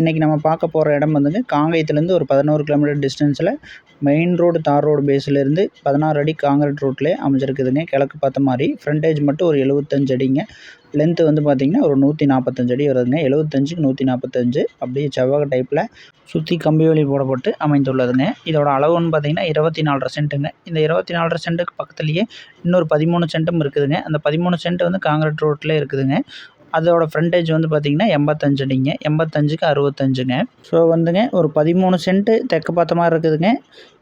இன்றைக்கி நம்ம பார்க்க போகிற இடம் வந்துங்க காங்கேயத்துலேருந்து ஒரு 11 கிலோமீட்டர் டிஸ்டன்ஸில் மெயின் ரோடு தார் ரோடு பேஸ்லேருந்து 16 அடி காங்கிரீட் ரோட்லேயே அமைஞ்சிருக்குதுங்க. கிழக்கு பார்த்த மாதிரி ஃப்ரண்டேஜ் மட்டும் ஒரு 75 அடிங்க. லென்த்து வந்து பார்த்திங்கன்னா ஒரு 145 அடி வருதுங்க. 75க்கு 145 அப்படியே செவ்வக டைப்பில் சுற்றி கம்பி வேலி போடப்பட்டு அமைந்துள்ளதுங்க. இதோட அளவுன்னு பார்த்திங்கன்னா 24.5 சென்ட்டுங்க. இந்த 24.5 சென்ட்டுக்கு பக்கத்துலேயே இன்னொரு 13 சென்ட்டும் இருக்குதுங்க. அந்த 13 சென்ட் வந்து காங்கிரீட் ரோட்லேயே இருக்குதுங்க. அதோட ஃப்ரண்டேஜ் வந்து பார்த்திங்கன்னா 85 அடிங்க. 85க்கு 65ங்க. ஸோ வந்துங்க ஒரு 13 சென்ட்டு தெற்கு பார்த்த மாதிரி இருக்குதுங்க.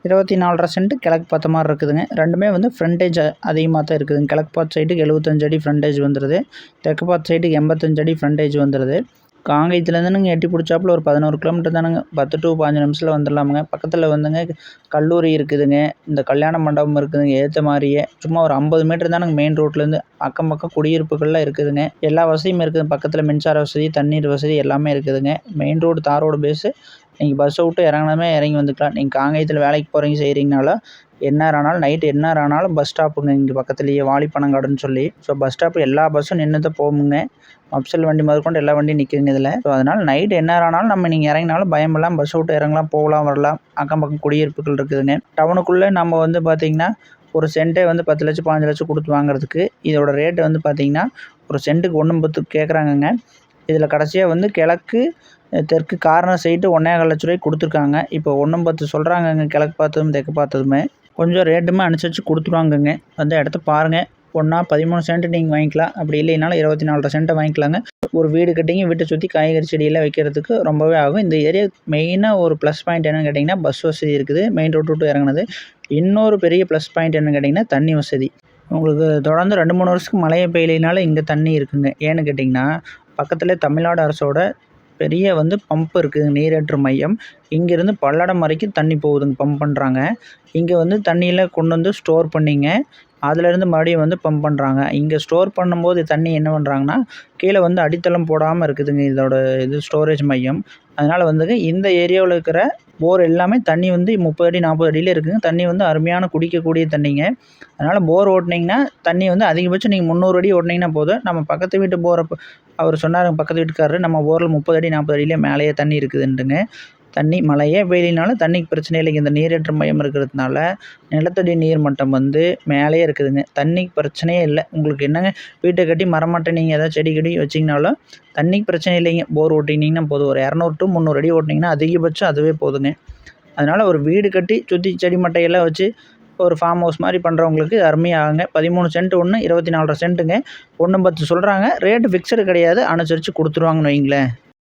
24.5 சென்ட்டு கிழக்கு பார்த்த மாதிரி இருக்குதுங்க. ரெண்டுமே வந்து ஃப்ரண்டேஜ் அதிகமாக தான் இருக்குதுங்க. கிழக்கு பார்த்த சைடுக்கு 75 அடி ஃப்ரண்டேஜ் வந்துடுது. தெற்கு பார்த்த சைடுக்கு 85 அடி ஃப்ரண்டேஜ் வந்துடுது. காங்கேயத்துலேருந்துங்க எட்டி பிடிச்சாப்புல ஒரு 11 கிலோமீட்டர் தானுங்க. 10 to 15 நிமிஷத்தில் வந்துடலாமுங்க. பக்கத்தில் வந்துங்க கல்லூரி இருக்குதுங்க. இந்த கல்யாண மண்டபம் இருக்குதுங்க ஏற்ற மாதிரியே. சும்மா ஒரு 50 மீட்டர் தானுங்க மெயின் ரோட்லேருந்து. அக்கம் பக்கம் குடியிருப்புகள்லாம் இருக்குதுங்க. எல்லா வசதியும் இருக்குது. பக்கத்தில் மின்சார வசதி, தண்ணீர் வசதி எல்லாமே இருக்குதுங்க. மெயின் ரோடு தார் ரோடு பேஸு. நீங்கள் பஸ்ஸை விட்டு இறங்கினமே இறங்கி வந்துக்கலாம். நீங்கள் காங்கேயத்தில் வேலைக்கு போகிறீங்க செய்கிறீங்கனாலும் எந்நேரம் ஆனாலும் நைட்டு எந்நேரம் ஆனாலும் பஸ் ஸ்டாப்புங்க இங்கே பக்கத்துலேயே வாலிப்பனங்காடுன்னு சொல்லி. ஸோ பஸ் ஸ்டாப்பு எல்லா பஸ்ஸும் நின்று தான் போகுங்க. அப்சல் வண்டி முதற்கொண்டு எல்லா வண்டியும் நிற்குதுங்க இதில். ஸோ அதனால் நைட்டு எந்நேரம் ஆனாலும் நீங்கள் இறங்கினாலும் பயம் இல்லாமல் பஸ்ஸை விட்டு இறங்கலாம், போகலாம், வரலாம். அக்கம் பக்கம் குடியிருப்புகள் இருக்குதுங்க. டவுனுக்குள்ளே நம்ம வந்து பார்த்திங்கன்னா ஒரு சென்ட்டே வந்து 10 லட்சம் 15 லட்சம் கொடுத்து வாங்குறதுக்கு இதோட ரேட்டு வந்து பார்த்திங்கன்னா ஒரு சென்ட்டுக்கு 1.10 கேட்குறாங்கங்க. இதில் கடைசியாக வந்து கிழக்கு தெற்கு கார்னர் சைட்டு 1.25 லட்ச ரூபாய்க்கு கொடுத்துருக்காங்க. இப்போ 1.10 சொல்கிறாங்கங்க. கிழக்கு பார்த்ததும் தெற்கு பார்த்ததுமே கொஞ்சம் ரேட்டுமே அனுசரித்து கொடுத்துருவாங்கங்க. வந்து இடத்த பாருங்கள். ஒன்றா 13 சென்ட்டு நீங்கள் வாங்கிக்கலாம். அப்படி இல்லைனாலும் 24.5 சென்ட்டை வாங்கிக்கலாங்க. ஒரு வீடு கட்டிங்க வீட்டை சுற்றி காய்கறி செடியெல்லாம் வைக்கிறதுக்கு ரொம்பவே ஆகும். இந்த ஏரியா மெயினாக ஒரு ப்ளஸ் பாயிண்ட் என்னென்னு கேட்டிங்கன்னா பஸ் வசதி இருக்குது. மெயின் ரோட்டு விட்டு இறங்குனது. இன்னொரு பெரிய ப்ளஸ் பாயிண்ட் என்னென்னு கேட்டிங்கன்னா தண்ணி வசதி. உங்களுக்கு தொடர்ந்து 2-3 வருஷத்துக்கு மழையே பெய்யலைனாலும் இங்கே தண்ணி இருக்குங்க. ஏன்னு கேட்டிங்கன்னா பக்கத்தில் தமிழ்நாடு அரசோட பெரிய வந்து பம்ப் இருக்குது, நீரேற்று மையம். இங்கேருந்து பல்லடம் வரைக்கும் தண்ணி போகுதுங்க, பம்ப் பண்ணுறாங்க. இங்கே வந்து தண்ணியில் கொண்டு வந்து ஸ்டோர் பண்ணிங்க அதிலேருந்து மறுபடியும் வந்து பம்ப் பண்ணுறாங்க. இங்கே ஸ்டோர் பண்ணும்போது தண்ணி என்ன பண்ணுறாங்கன்னா கீழே வந்து அடித்தளம் போடாமல் இருக்குதுங்க இதோட ஸ்டோரேஜ் மையம். அதனால் வந்துங்க இந்த ஏரியாவில் இருக்கிற போர் எல்லாமே தண்ணி வந்து 30 அடி 40 அடியில் இருக்குதுங்க. தண்ணி வந்து அருமையான குடிக்கக்கூடிய தண்ணிங்க. அதனால் போர் ஓட்டினீங்கன்னா தண்ணி வந்து அதிகபட்சம் நீங்கள் 300 அடி ஓட்டினீங்கன்னா போதும். நம்ம பக்கத்து வீட்டு போகிறப்ப அவர் சொன்னார் பக்கத்து வீட்டுக்காரரு நம்ம போரில் 30 அடி 40 அடியிலே மேலேயே தண்ணி இருக்குதுன்ட்டுங்க. தண்ணி மழையே பெய்யலினாலும் தண்ணிக்கு பிரச்சனை இல்லைங்க. இந்த நீரேற்று மையம் இருக்கிறதுனால நிலத்தடி நீர் மட்டம் வந்து மேலேயே இருக்குதுங்க. தண்ணிக்கு பிரச்சனையே இல்லை. உங்களுக்கு என்னங்க வீட்டை கட்டி மரமாட்டை நீங்கள் ஏதாவது செடி கொடி வச்சிங்கனாலும் தண்ணிக்கு பிரச்சனை இல்லைங்க. போர் ஓட்டினீங்கன்னா போதும். ஒரு 200 to 300 அடி ஓட்டினீங்கன்னா அதிகபட்சம் அதுவே போதுங்க. அதனால் ஒரு வீடு கட்டி சுற்றி செடி மட்டையெல்லாம் வச்சு ஒரு ஃபார்ம் ஹவுஸ் மாதிரி பண்ணுறவங்களுக்கு அருமையாகுங்க. 13 சென்ட் ஒன்று 24.5 சென்ட்டுங்க. 1.10 சொல்கிறாங்க. ரேட்டு ஃபிக்ஸடு கிடையாது. அனுசரித்து கொடுத்துருவாங்கன்னு வைங்களேன்.